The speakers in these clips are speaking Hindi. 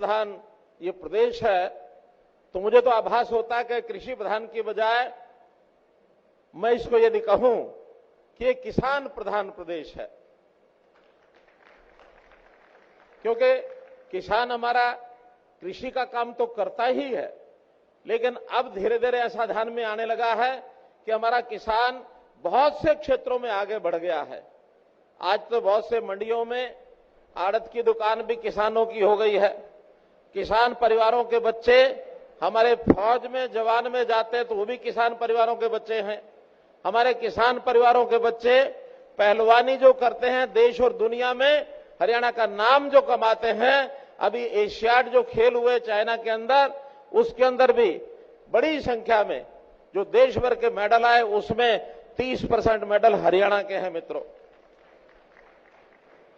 प्रधान ये प्रदेश है, तो मुझे तो आभास होता है कि कृषि प्रधान की बजाय मैं इसको यदि कहूं कि ये किसान प्रधान प्रदेश है, क्योंकि किसान हमारा कृषि का काम तो करता ही है, लेकिन अब धीरे धीरे ऐसा ध्यान में आने लगा है कि हमारा किसान बहुत से क्षेत्रों में आगे बढ़ गया है। आज तो बहुत से मंडियों में आड़त की दुकान भी किसानों की हो गई है। किसान परिवारों के बच्चे हमारे फौज में जवान में जाते हैं तो वो भी किसान परिवारों के बच्चे हैं। हमारे किसान परिवारों के बच्चे पहलवानी जो करते हैं देश और दुनिया में, हरियाणा का नाम जो कमाते हैं। अभी एशियाड जो खेल हुए चाइना के अंदर, उसके अंदर भी बड़ी संख्या में जो देश भर के मेडल आए उसमें 30% मेडल हरियाणा के हैं मित्रों।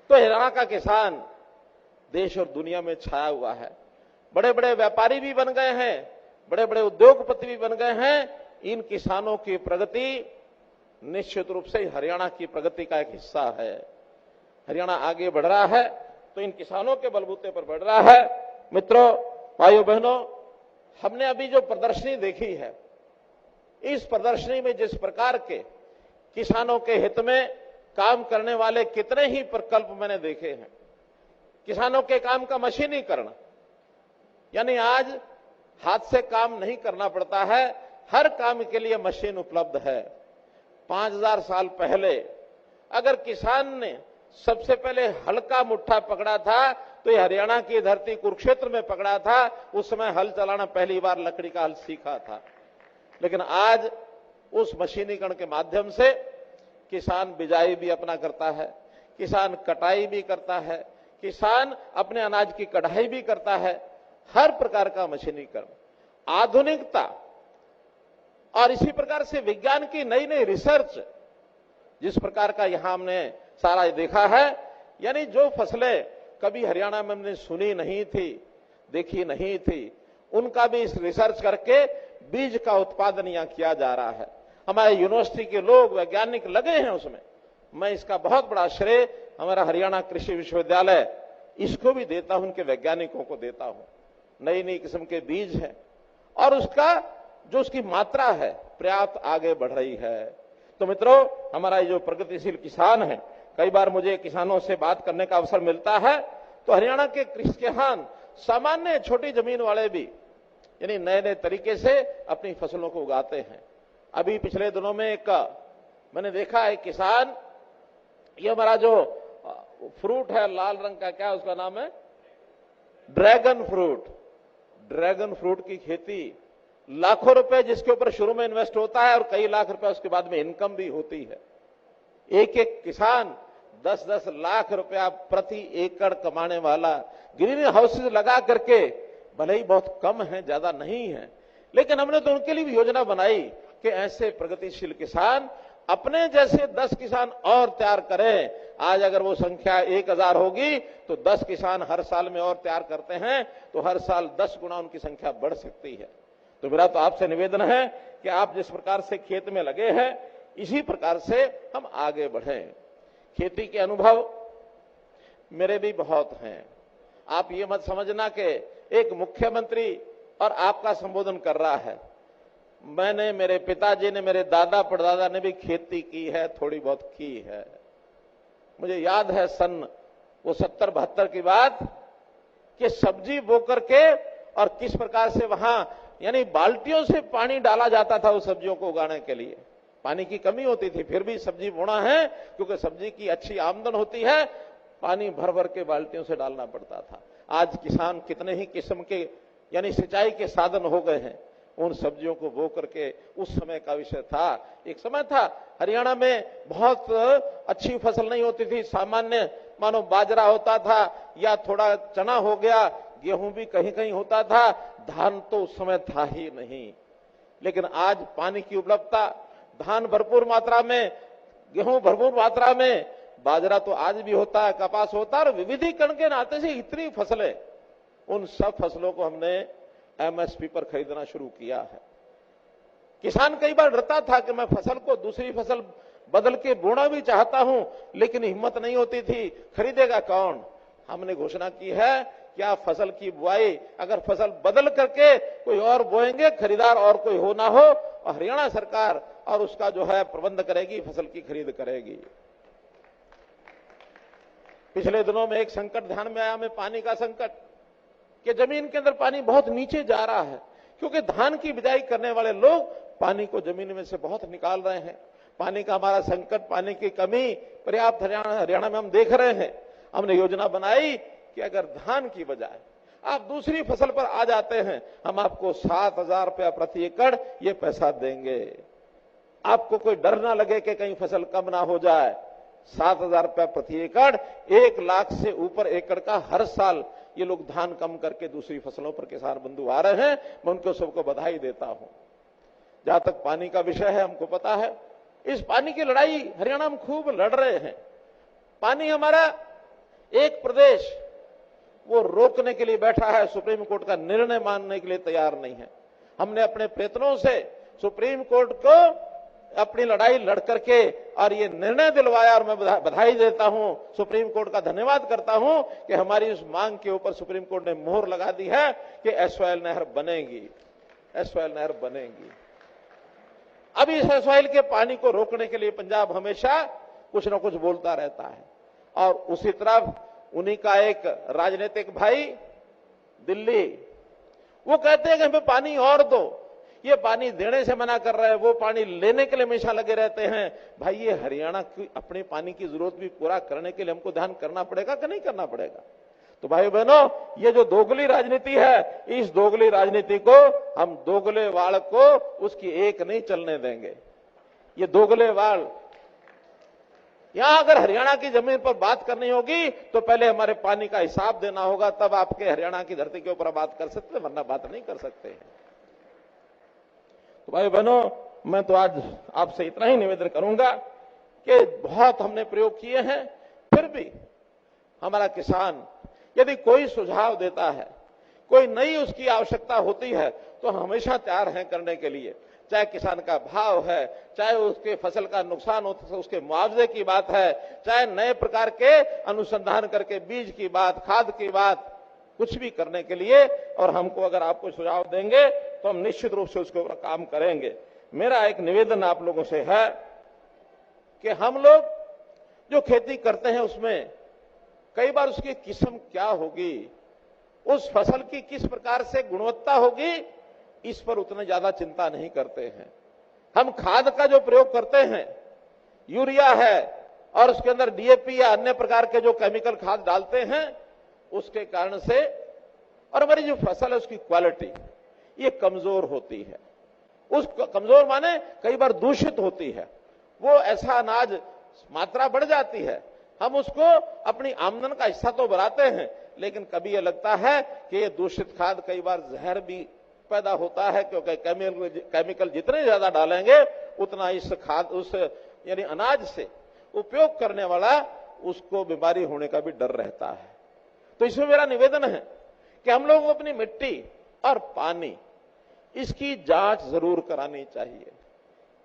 तो हरियाणा का किसान देश और दुनिया में छाया हुआ है। बड़े बड़े व्यापारी भी बन गए हैं, बड़े बड़े उद्योगपति भी बन गए हैं। इन किसानों की प्रगति निश्चित रूप से हरियाणा की प्रगति का एक हिस्सा है। हरियाणा आगे बढ़ रहा है तो इन किसानों के बलबूते पर बढ़ रहा है। मित्रों, भाइयों बहनों, हमने अभी जो प्रदर्शनी देखी है, इस प्रदर्शनी में जिस प्रकार के किसानों के हित में काम करने वाले कितने ही प्रकल्प मैंने देखे हैं। किसानों के काम का मशीनीकरण, यानी आज हाथ से काम नहीं करना पड़ता है, हर काम के लिए मशीन उपलब्ध है। 5000 साल पहले अगर किसान ने सबसे पहले हल का मुट्ठा पकड़ा था तो ये हरियाणा की धरती कुरुक्षेत्र में पकड़ा था। उस समय हल चलाना पहली बार लकड़ी का हल सीखा था। लेकिन आज उस मशीनीकरण के माध्यम से किसान बिजाई भी अपना करता है, किसान कटाई भी करता है, किसान अपने अनाज की कढ़ाई भी करता है। हर प्रकार का मशीनीकरण, आधुनिकता और इसी प्रकार से विज्ञान की नई नई रिसर्च, जिस प्रकार का यहां हमने सारा देखा है, यानी जो फसलें कभी हरियाणा में हमने सुनी नहीं थी, देखी नहीं थी, उनका भी इस रिसर्च करके बीज का उत्पादन यहां किया जा रहा है। हमारे यूनिवर्सिटी के लोग, वैज्ञानिक लगे हैं उसमें। मैं इसका बहुत बड़ा श्रेय हमारा हरियाणा कृषि विश्वविद्यालय, इसको भी देता हूं, उनके वैज्ञानिकों को देता हूं। नई नई किस्म के बीज हैं और उसका जो उसकी मात्रा है पर्याप्त आगे बढ़ रही है। तो मित्रों, हमारा ये जो प्रगतिशील किसान है, कई बार मुझे किसानों से बात करने का अवसर मिलता है तो हरियाणा के किसान, सामान्य छोटी जमीन वाले भी, यानी नए नए तरीके से अपनी फसलों को उगाते हैं। अभी पिछले दिनों में एक मैंने देखा है किसान, ये हमारा जो फ्रूट है लाल रंग का, क्या उसका नाम है, ड्रैगन फ्रूट। ड्रैगन फ्रूट की खेती, लाखों रुपए जिसके ऊपर शुरू में इन्वेस्ट होता है और कई लाख रुपए उसके बाद में इनकम भी होती है। एक एक किसान 10-10 लाख रुपया प्रति एकड़ कमाने वाला ग्रीन हाउसेज लगा करके, भले ही बहुत कम है, ज्यादा नहीं है, लेकिन हमने तो उनके लिए भी योजना बनाई कि ऐसे प्रगतिशील किसान अपने जैसे 10 किसान और तैयार करें। आज अगर वो संख्या 1000 होगी तो 10 किसान हर साल में और तैयार करते हैं तो हर साल 10 गुना उनकी संख्या बढ़ सकती है। तो मेरा तो आपसे निवेदन है कि आप जिस प्रकार से खेत में लगे हैं, इसी प्रकार से हम आगे बढ़ें। खेती के अनुभव मेरे भी बहुत हैं। आप ये मत समझना कि एक मुख्यमंत्री और आपका संबोधन कर रहा है। मैंने, मेरे पिताजी ने, मेरे दादा परदादा ने भी खेती की है, थोड़ी बहुत की है। मुझे याद है सन वो 70-72 की बात कि सब्जी बो करके और किस प्रकार से वहां, यानी बाल्टियों से पानी डाला जाता था उस सब्जियों को उगाने के लिए। पानी की कमी होती थी, फिर भी सब्जी बोना है क्योंकि सब्जी की अच्छी आमदन होती है, पानी भर भर के बाल्टियों से डालना पड़ता था। आज किसान कितने ही किस्म के, यानी सिंचाई के साधन हो गए हैं, उन सब्जियों को बो करके। उस समय का विषय था, एक समय था हरियाणा में बहुत अच्छी फसल नहीं होती थी, सामान्य मानो बाजरा होता था या थोड़ा चना हो गया, गेहूं भी कहीं कहीं होता था, धान तो उस समय था ही नहीं। लेकिन आज पानी की उपलब्धता, धान भरपूर मात्रा में, गेहूं भरपूर मात्रा में, बाजरा तो आज भी होता है, कपास होता है, और विविधीकरण के नाते से इतनी फसलें, उन सब फसलों को हमने एमएसपी पर खरीदना शुरू किया है। किसान कई बार डरता था कि मैं फसल को दूसरी फसल बदल के बोना भी चाहता हूं, लेकिन हिम्मत नहीं होती थी, खरीदेगा कौन। हमने घोषणा की है क्या फसल की बुआई अगर फसल बदल करके कोई और बोएंगे, खरीदार और कोई हो ना हो, और हरियाणा सरकार और उसका जो है प्रबंध करेगी, फसल की खरीद करेगी। पिछले दिनों में एक संकट ध्यान में आया हमें, पानी का संकट, कि जमीन के अंदर पानी बहुत नीचे जा रहा है, क्योंकि धान की बिजाई करने वाले लोग पानी को जमीन में से बहुत निकाल रहे हैं। पानी का हमारा संकट, पानी की कमी पर्याप्त हरियाणा में हम देख रहे हैं। हमने योजना बनाई कि अगर धान की बजाय आप दूसरी फसल पर आ जाते हैं, हम आपको 7,000 रुपया प्रति एकड़ ये पैसा देंगे। आपको कोई डर ना लगे कि कहीं फसल कम ना हो जाए। 7,000 रुपया प्रति एकड़, 1 लाख से ऊपर एकड़ का हर साल ये लोग धान कम करके दूसरी फसलों पर किसान बंधु आ रहे हैं। मैं उनको सबको बधाई देता हूं। जहां तक पानी का विषय है, हमको पता है इस पानी की लड़ाई हरियाणा में खूब लड़ रहे हैं। पानी हमारा एक प्रदेश वो रोकने के लिए बैठा है, सुप्रीम कोर्ट का निर्णय मानने के लिए तैयार नहीं है। हमने अपने प्रयत्नों से सुप्रीम कोर्ट को अपनी लड़ाई लड़ करके और ये निर्णय दिलवाया, और मैं बधाई देता हूं, सुप्रीम कोर्ट का धन्यवाद करता हूं कि हमारी उस मांग के ऊपर सुप्रीम कोर्ट ने मोहर लगा दी है कि एसवाइएल नहर बनेगी, एसवाइएल नहर बनेगी। अब इस एसवाइएल के पानी को रोकने के लिए पंजाब हमेशा कुछ न कुछ बोलता रहता है, और उसी तरफ उन्हीं का एक राजनीतिक भाई दिल्ली, वो कहते हैं कि हमें पानी और दो। ये पानी देने से मना कर रहे हैं, वो पानी लेने के लिए हमेशा लगे रहते हैं। भाई, ये हरियाणा की अपने पानी की जरूरत भी पूरा करने के लिए हमको ध्यान करना पड़ेगा कि नहीं करना पड़ेगा? तो भाई बहनों, ये जो दोगली राजनीति है, इस दोगली राजनीति को हम दोगले वाल को उसकी एक नहीं चलने देंगे। ये दोगले वाल, यहां अगर हरियाणा की जमीन पर बात करनी होगी तो पहले हमारे पानी का हिसाब देना होगा, तब आपके हरियाणा की धरती के ऊपर बात कर सकते, वरना बात नहीं कर सकते हैं। तो भाई बहनों, मैं तो आज आपसे इतना ही निवेदन करूंगा कि बहुत हमने प्रयोग किए हैं, फिर भी हमारा किसान यदि कोई सुझाव देता है, कोई नई उसकी आवश्यकता होती है, तो हमेशा तैयार हैं करने के लिए। चाहे किसान का भाव है, चाहे उसके फसल का नुकसान हो तो उसके मुआवजे की बात है, चाहे नए प्रकार के अनुसंधान करके बीज की बात, खाद की बात, कुछ भी करने के लिए, और हमको अगर आप कोई सुझाव देंगे तो हम निश्चित रूप से उसके ऊपर काम करेंगे। मेरा एक निवेदन आप लोगों से है कि हम लोग जो खेती करते हैं उसमें कई बार उसकी किस्म क्या होगी, उस फसल की किस प्रकार से गुणवत्ता होगी, इस पर उतना ज्यादा चिंता नहीं करते हैं। हम खाद का जो प्रयोग करते हैं, यूरिया है और उसके अंदर डीएपी या अन्य प्रकार के जो केमिकल खाद डालते हैं, उसके कारण से और हमारी जो फसल है उसकी क्वालिटी ये कमजोर होती है। उस कमजोर माने कई बार दूषित होती है। वो ऐसा अनाज मात्रा बढ़ जाती है, हम उसको अपनी आमदन का हिस्सा तो बनाते हैं, लेकिन कभी ये लगता है कि ये दूषित खाद कई बार जहर भी पैदा होता है, क्योंकि केमिकल जितने ज्यादा डालेंगे उतना इस खाद उस यानी अनाज से उपयोग करने वाला उसको बीमारी होने का भी डर रहता है। तो इसमें मेरा निवेदन है कि हम लोगों को अपनी मिट्टी और पानी इसकी जांच जरूर करानी चाहिए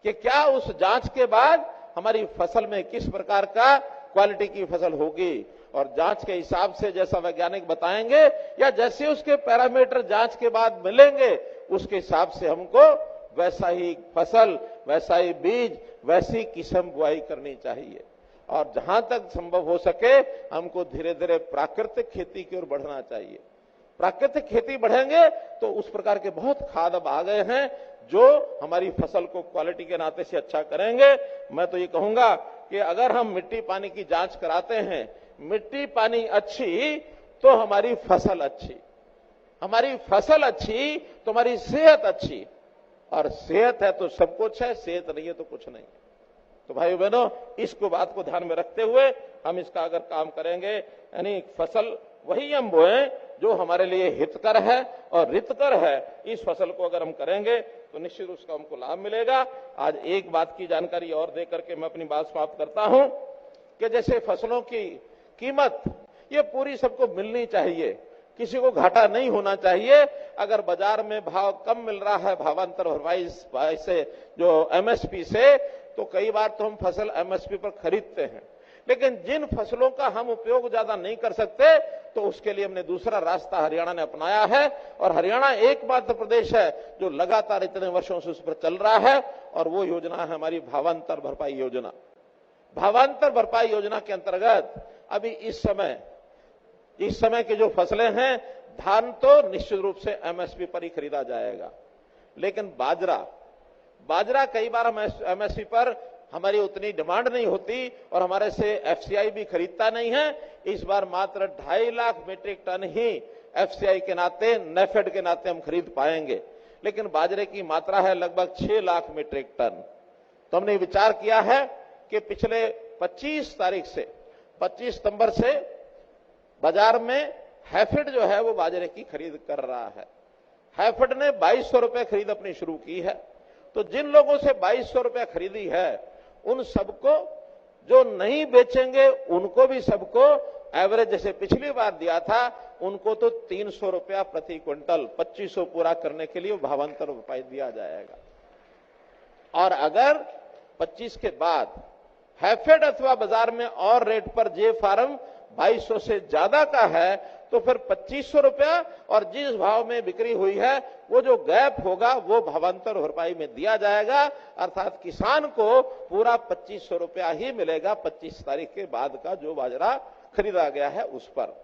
कि क्या उस जांच के बाद हमारी फसल में किस प्रकार का क्वालिटी की फसल होगी, और जांच के हिसाब से जैसा वैज्ञानिक बताएंगे या जैसे उसके पैरामीटर जांच के बाद मिलेंगे, उसके हिसाब से हमको वैसा ही फसल, वैसा ही बीज, वैसी किस्म बुआई करनी चाहिए। और जहां तक संभव हो सके हमको धीरे धीरे प्राकृतिक खेती की ओर बढ़ना चाहिए। प्राकृतिक खेती बढ़ेंगे तो उस प्रकार के बहुत खाद अब आ गए हैं जो हमारी फसल को क्वालिटी के नाते से अच्छा करेंगे। मैं तो ये कहूंगा कि अगर हम मिट्टी पानी की जांच कराते हैं, मिट्टी पानी अच्छी तो हमारी फसल अच्छी, हमारी फसल अच्छी तो हमारी सेहत अच्छी, और सेहत है तो सब कुछ है, सेहत नहीं है तो कुछ नहीं। तो भाई बहनों, इसको बात को ध्यान में रखते हुए हम इसका अगर काम करेंगे, यानी फसल वही हम बोएं जो हमारे लिए हितकर है और रितकर है, इस फसल को अगर हम करेंगे तो निश्चित उसका हमको लाभ मिलेगा। आज एक बात की जानकारी और दे करके मैं अपनी बात समाप्त करता हूं कि जैसे फसलों की कीमत ये पूरी सबको मिलनी चाहिए, किसी को घाटा नहीं होना चाहिए। अगर बाजार में भाव कम मिल रहा है भावांतर भरपाई से जो एमएसपी से, तो कई बार तो हम फसल एमएसपी पर खरीदते हैं, लेकिन जिन फसलों का हम उपयोग ज्यादा नहीं कर सकते तो उसके लिए हमने दूसरा रास्ता हरियाणा ने अपनाया है, और हरियाणा एकमात्र प्रदेश है जो लगातार इतने वर्षों से उस पर चल रहा है, और वो योजना है हमारी भावांतर भरपाई योजना। भावांतर भरपाई योजना के अंतर्गत अभी इस समय की जो फसलें हैं, धान तो निश्चित रूप से एमएसपी पर ही खरीदा जाएगा, लेकिन बाजरा कई बार एमएसपी पर हमारी उतनी डिमांड नहीं होती और हमारे से एफसीआई भी खरीदता नहीं है। इस बार मात्र 2.5 लाख मीट्रिक टन ही एफसीआई के नाते, नेफेड के नाते हम खरीद पाएंगे, लेकिन बाजरे की मात्रा है लगभग 6 लाख मीट्रिक टन। तो हमने विचार किया है कि पिछले 25 सितंबर से बाजार में हैफेड जो है वो बाजरे की खरीद कर रहा है। हैफेड ने 2200 रुपए खरीद अपनी शुरू की है। तो जिन लोगों से 2200 रुपए खरीदी है, उन सबको जो नहीं बेचेंगे उनको भी सबको एवरेज जैसे पिछली बार दिया था, उनको तो 300 रुपया प्रति क्विंटल 2500 पूरा करने के लिए भावांतर रुपये दिया जाएगा। और अगर 25 के बाद हैफेड अथवा बाजार में और रेट पर जे फार्म 2200 से ज्यादा का है तो फिर 2500 रुपया, और जिस भाव में बिक्री हुई है वो जो गैप होगा वो भावांतर भरपाई में दिया जाएगा, अर्थात किसान को पूरा 2500 रुपया ही मिलेगा 25 तारीख के बाद का जो बाजरा खरीदा गया है उस पर।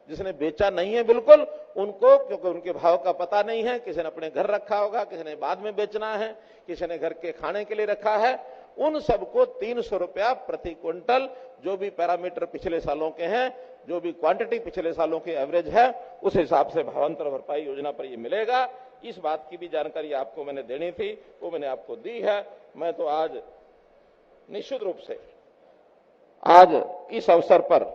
जिसने बेचा नहीं है बिल्कुल उनको, क्योंकि उनके भाव का पता नहीं है, किसी ने अपने घर रखा होगा, किसी ने बाद में बेचना है, किसी ने घर के खाने के लिए रखा है, उन सबको 300 रुपया प्रति क्विंटल, जो भी पैरामीटर पिछले सालों के हैं, जो भी क्वांटिटी पिछले सालों की एवरेज है, उस हिसाब से भावांतर भरपाई योजना पर ये मिलेगा। इस बात की भी जानकारी आपको मैंने देनी थी, वो मैंने आपको दी है। मैं तो आज निश्चित रूप से आज इस अवसर पर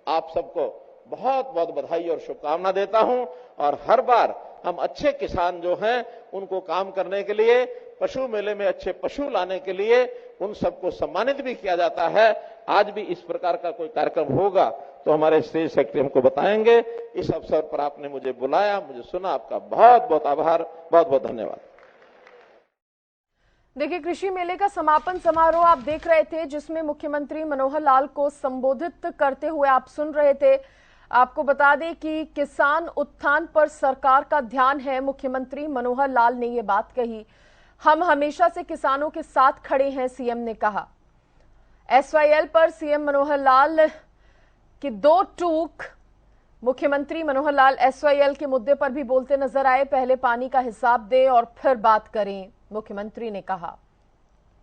आप सबको बहुत बहुत बधाई और शुभकामना देता हूं, और हर बार हम अच्छे किसान जो हैं उनको काम करने के लिए, पशु मेले में अच्छे पशु लाने के लिए उन सबको सम्मानित भी किया जाता है। आज भी इस प्रकार का कोई कार्यक्रम होगा तो हमारे स्टेट सेक्रेटरी हमको बताएंगे। इस अवसर पर आपने मुझे बुलाया, मुझे सुना, आपका बहुत बहुत आभार, बहुत बहुत धन्यवाद। देखिए, कृषि मेले का समापन समारोह आप देख रहे थे, जिसमें मुख्यमंत्री मनोहर लाल को संबोधित करते हुए आप सुन रहे थे। आपको बता दें कि किसान उत्थान पर सरकार का ध्यान है। मुख्यमंत्री मनोहर लाल ने ये बात कही। हम हमेशा से किसानों के साथ खड़े हैं, सीएम ने कहा। एसवाईएल पर सीएम मनोहर लाल की दो टूक। मुख्यमंत्री मनोहर लाल एसवाईएल के मुद्दे पर भी बोलते नजर आए। पहले पानी का हिसाब दे और फिर बात करें, मुख्यमंत्री ने कहा।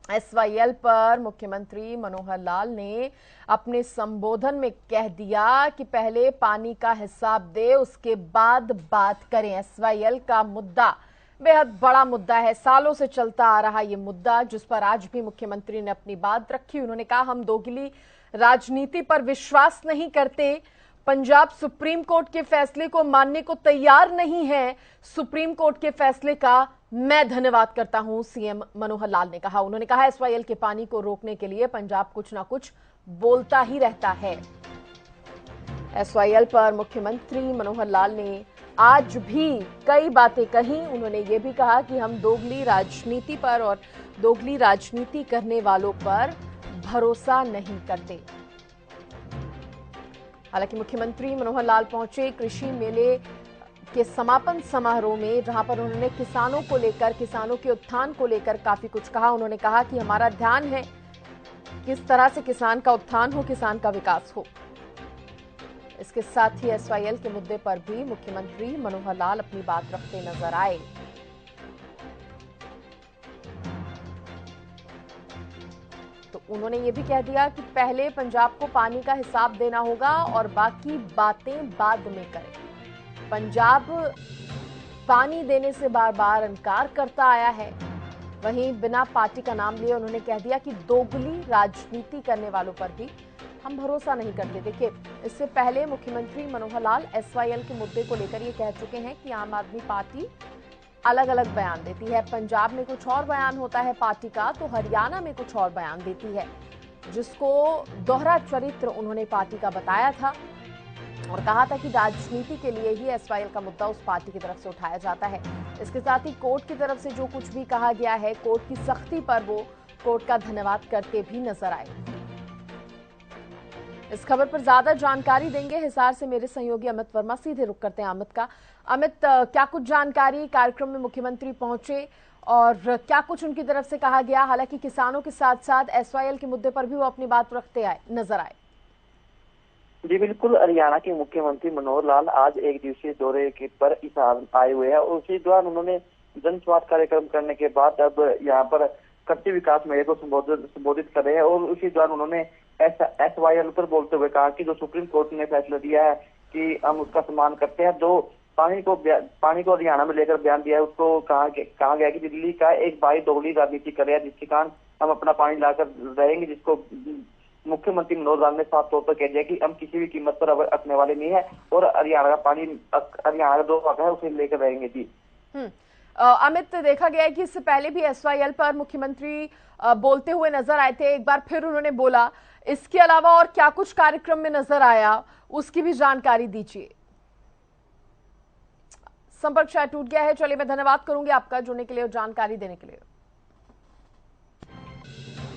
एसवाईएल पर मुख्यमंत्री मनोहर लाल ने अपने संबोधन में कह दिया कि पहले पानी का हिसाब दे, उसके बाद बात करें। एसवाईएल का मुद्दा बेहद बड़ा मुद्दा है, सालों से चलता आ रहा ये मुद्दा, जिस पर आज भी मुख्यमंत्री ने अपनी बात रखी। उन्होंने कहा, हम दोगली राजनीति पर विश्वास नहीं करते। पंजाब सुप्रीम कोर्ट के फैसले को मानने को तैयार नहीं है। सुप्रीम कोर्ट के फैसले का मैं धन्यवाद करता हूं, सीएम मनोहर लाल ने कहा। उन्होंने कहा, एसवाईएल के पानी को रोकने के लिए पंजाब कुछ ना कुछ बोलता ही रहता है। एसवाईएल पर मुख्यमंत्री मनोहर लाल ने आज भी कई बातें कही। उन्होंने ये भी कहा कि हम दोगली राजनीति पर और दोगली राजनीति करने वालों पर भरोसा नहीं करते। हालांकि मुख्यमंत्री मनोहर लाल पहुंचे कृषि मेले के समापन समारोह में, जहां पर उन्होंने किसानों को लेकर, किसानों के उत्थान को लेकर काफी कुछ कहा। उन्होंने कहा कि हमारा ध्यान है किस तरह से किसान का उत्थान हो, किसान का विकास हो। इसके साथ ही एसवाईएल के मुद्दे पर भी मुख्यमंत्री मनोहर लाल अपनी बात रखते नजर आए। तो उन्होंने ये भी कह दिया कि पहले पंजाब को पानी का हिसाब देना होगा और बाकी बातें बाद में करें। पंजाब पानी देने से बार बार इनकार करता आया है। वहीं बिना पार्टी का नाम लिए उन्होंने कह दिया कि दोगली राजनीति करने वालों पर भी हम भरोसा नहीं करते। देखिए, इससे पहले मुख्यमंत्री मनोहर लाल एसवाईएल के मुद्दे को लेकर ये कह चुके हैं कि आम आदमी पार्टी अलग अलग बयान देती है। पंजाब में कुछ और बयान होता है पार्टी का, तो हरियाणा में कुछ और बयान देती है, जिसको दोहरा चरित्र उन्होंने पार्टी का बताया था और कहा था कि राजनीति के लिए ही एसवाईएल का मुद्दा उस पार्टी की तरफ से उठाया जाता है। इसके साथ ही कोर्ट की तरफ से जो कुछ भी कहा गया है, कोर्ट की सख्ती पर वो कोर्ट का धन्यवाद करते भी नजर आए। इस खबर पर ज्यादा जानकारी देंगे हिसार से मेरे सहयोगी अमित वर्मा। सीधे रुक करते हैं अमित का। अमित, क्या कुछ जानकारी, कार्यक्रम में मुख्यमंत्री पहुंचे और क्या कुछ उनकी तरफ से कहा गया? हालांकि किसानों के साथ साथ एसवाईएल के मुद्दे पर भी वो अपनी बात रखते नजर आए। जी बिल्कुल, हरियाणा के मुख्यमंत्री मनोहर लाल आज एक दिवसीय दौरे पर हिसार आए हुए हैं और उसी दौरान उन्होंने जन स्वास्थ्य कार्यक्रम करने के बाद अब यहाँ पर कृषि विकास मेले को संबोधित कर रहे हैं और उसी दौरान उन्होंने एसवाईएल पर बोलते हुए कहा कि जो सुप्रीम कोर्ट ने फैसला दिया है कि हम उसका सम्मान करते हैं। जो पानी को हरियाणा में लेकर बयान दिया है उसको कहा गया कि दिल्ली का एक भाई दोगली राजनीति कर रहा है, जिसके कारण हम अपना पानी लाकर रहेंगे, जिसको मुख्यमंत्री मनोहर लाल ने साफ तौर पर कह दिया कि हम किसी भी कीमत पर अब रखने वाले नहीं है और हरियाणा का पानी, हरियाणा का जो हक है उसे लेकर रहेंगे। जी अमित, देखा गया है कि इससे पहले भी एसवाईएल पर मुख्यमंत्री बोलते हुए नजर आए थे, एक बार फिर उन्होंने बोला। इसके अलावा और क्या कुछ कार्यक्रम में नजर आया, उसकी भी जानकारी दीजिए। संपर्क शायद टूट गया है। चलिए, मैं धन्यवाद करूंगी आपका जुड़ने के लिए और जानकारी देने के लिए।